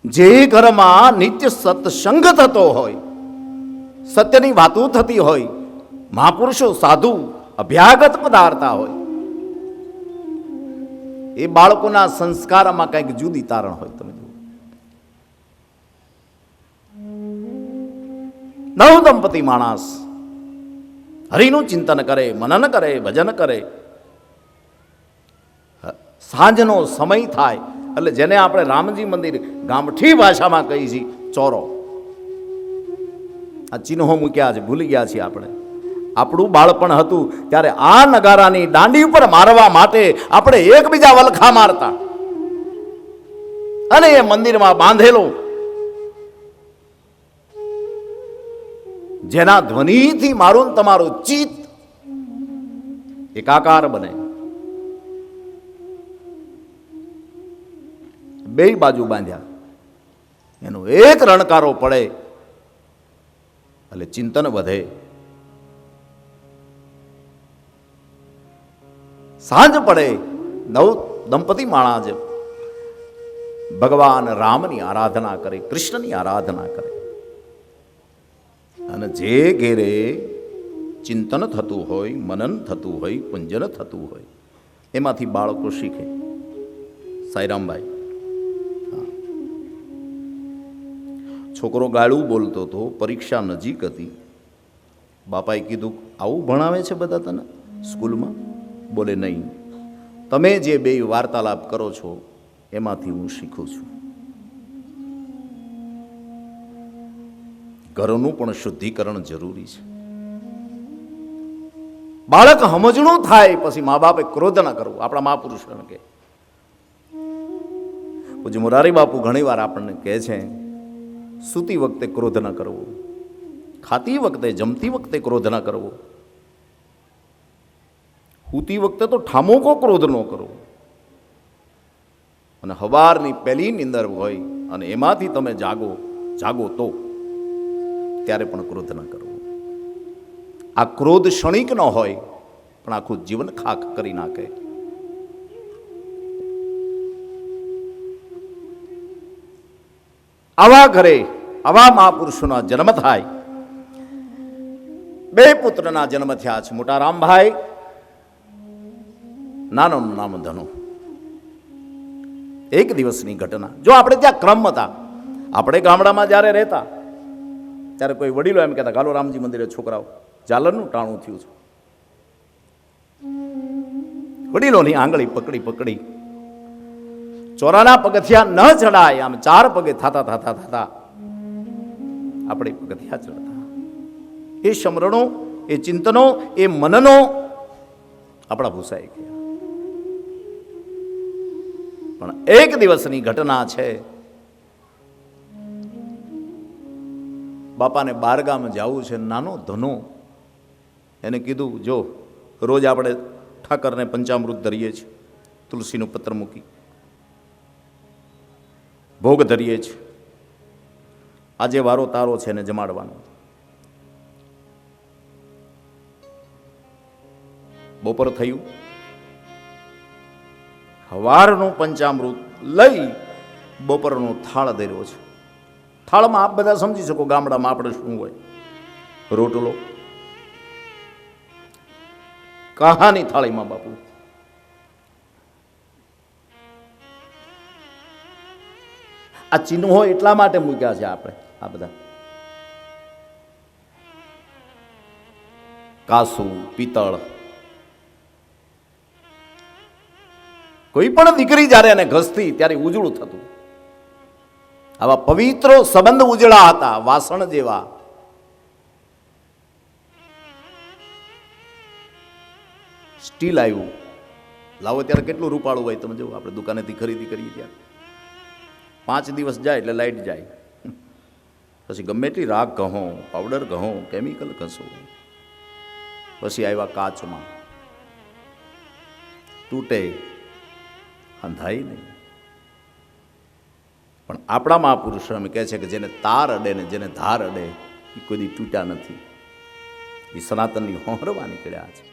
જે ઘરમાં નિત્ય સત્સંગ થતો હોય, સત્યની વાતો થતી હોય, મહાપુરુષો સાધુ અભ્યાગત પધારતા હોય, એ બાળકોના સંસ્કારમાં કંઈક જુદી તારણ હોય. તમે જુઓ, નવ દંપતી માણસ હરિનું ચિંતન કરે, મનન કરે, ભજન કરે. સાંજનો સમય થાય એટલે જેને આપણે રામજી મંદિર ગામઠી ભાષામાં કહીએ છીએ ચોરો, આ ચિહ્નો મૂક્યા છે, ભૂલી ગયા છીએ આપણે. આપણું બાળપણ હતું ત્યારે આ નગારાની દાંડી ઉપર મારવા માટે આપણે એકબીજા વલખા મારતા અને એ મંદિરમાં બાંધેલો જેના ધ્વનિથી મારું તમારું ચિત્ત એકાકાર બને. બે બાજુ બાંધ્યા, એનો એક રણકારો પડે એટલે ચિંતન વધે. સાંજ પડે, નવ દંપતી માણસ ભગવાન રામની આરાધના કરે, કૃષ્ણની આરાધના કરે. અને જે ઘેરે ચિંતન થતું હોય, મનન થતું હોય, પુંજન થતું હોય, એમાંથી બાળકો શીખે. સાઈરામભાઈ, છોકરો ગાળું બોલતો હતો, પરીક્ષા નજીક હતી. બાપાએ કીધું, આવું ભણાવે છે બધા તને સ્કૂલમાં? બોલે, નહીં, તમે જે બે વાર્તાલાપ કરો છો એમાંથી હું શીખું છું. ઘરનું પણ શુદ્ધિકરણ જરૂરી છે. બાળક સમજણું થાય પછી મા બાપે ક્રોધ ન કરવું. આપણા મહાપુરુષ કે પૂજ્ય મોરારી બાપુ ઘણી વાર આપણને કહે છે, સૂતી વખતે ક્રોધ ન કરવો, ખાતી વખતે, જમતી વખતે ક્રોધ ન કરવો, સૂતી વખતે તો ઠામોકો ક્રોધ ન કરવો, અને સવારની પહેલી નીંદર હોય અને એમાંથી તમે જાગો તો ત્યારે પણ ક્રોધ ન કરવો. આ ક્રોધ ક્ષણિક ન હોય પણ આખું જીવન ખાક કરી નાખે. આવા ઘરે આવા મહાપુરુષોના જન્મ થાય. બે પુત્રના જન્મ થયા છે. મોટા રામભાઈ, નાનાનું નામ ધનો. એક દિવસની ઘટના. જો આપણે ત્યાં ક્રમ હતા, આપણે ગામડામાં જ્યારે રહેતા ત્યારે કોઈ વડીલો એમ કહેતા, ગાલો રામજી મંદિરે છોકરાઓ ઝાલરનું ટાણું થયું છે. વડીલોની આંગળી પકડી પકડી ચોરાના પગથિયા ન ચડાય, આમ 4 પગે થતા થતા થતા આપણે પગથિયા ચડતા. એ સમરણો, એ ચિંતનો, એ મનનો આપણા ભૂસાઈ ગયા. પણ એક દિવસની ઘટના છે. બાપાને બારગામ જવું છે. નાનો ધનો એને કીધું, જો રોજ આપણે ઠાકરને પંચામૃત ધરીએ છીએ, તુલસીનું પત્ર મૂકી ભોગ ધરીએ છીએ. આજે વારો તારો છે એને જમાડવાનો. બપોર થયું, સવારનું પંચામૃત લઈ બપોરનો થાળ ધર્યો છે. થાળમાં આપ બધા સમજી શકો ગામડામાં આપણે શું હોય. રોટલો, કાહાની થાળીમાં બાપુ આ ચિહ્નો એટલા માટે મૂક્યા છે આપણે. આ બધા કાસુ, પિત્તળ. કોઈ પણ દીકરી જ્યારે એને ઘસતી ત્યારે ઉજળું થતું. આવા પવિત્ર સંબંધ ઉજળા હતા, વાસણ જેવા. સ્ટીલ આવ્યું, લાવો ત્યારે કેટલું રૂપાળું હોય. તમે જો આપણે દુકાનેથી ખરીદી કરીએ ત્યારે 5 દિવસ જાય એટલે લાઈટ જાય. પછી ગમે એટલી રાખ ઘહો, પાવડર ઘહો, કેમિકલ ઘસો. પછી આવ્યા કાચમાં, તૂટે, અંધાઈ નહીં. પણ આપણા મહાપુરુષો એમ કહે છે કે જેને તાર અડે ને જેને ધાર અડે એ કોઈ દી તૂટ્યા નથી. એ સનાતનની હોહરવા નીકળ્યા છે.